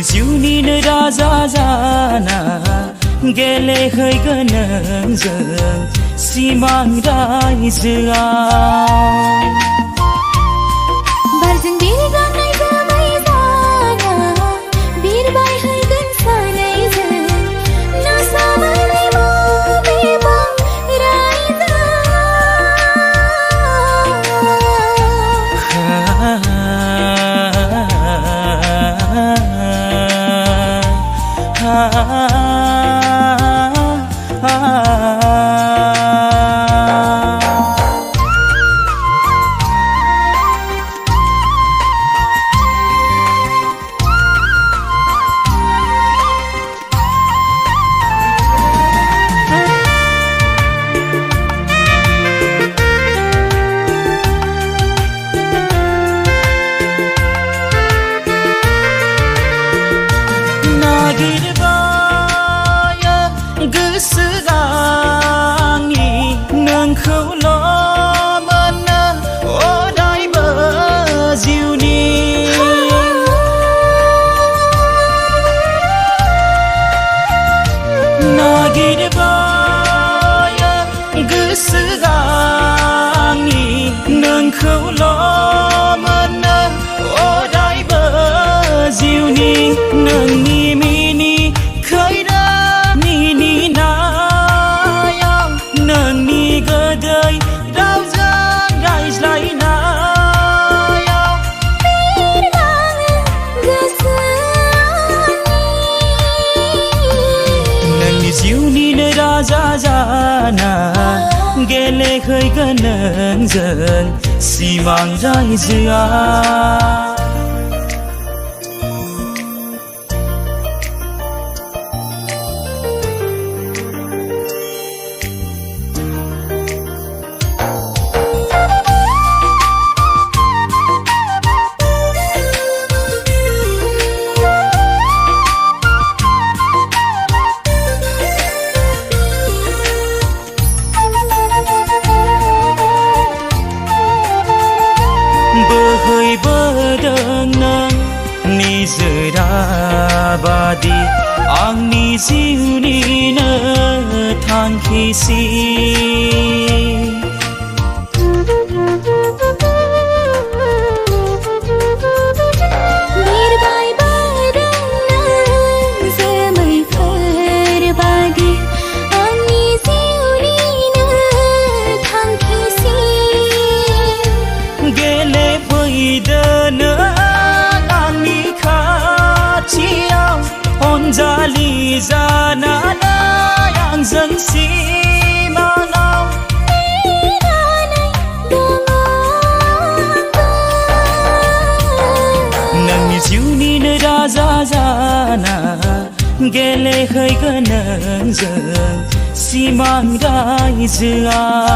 नोंनि जिउनिनो राजा जाना गेलेहैगोन नोंजों सिमां रायजोआव बारजों बिरगानाय जोमै जाना बिरबायहैगोन सानैजों नासाबानाय बबेबा गोसोआ आंनि नोंखौल' मोनो अरायबो जिउनि नागिरबाय गोसोआ आंनि नोंखौल' मोनो अरायबो जिउनि नोंनि मिनि खैरा मिनिनायाव नोंनि गोदै रावजों रायज्लायनायाव बिरलाङो गोसोआनि नोंनि जिउनिनो राजा जाना गेलेहैगोन नोंजों सिमां रायजोआव बोहैबोदों नों निजोरा बादि आंनि जिउनिनो थांखिसिम बिरबायबोदों नों जोमैफोर बादि आंनि जिउनिनो थांखिसिम गेलेफैदो नों आंनि खाथियाव अनजालि जानानै आंजों सिमाङाव नेनानै दङ नोंनि जिउनिनो राजा जाना गेलेहैगोन नोंजों सिमां रायजोआव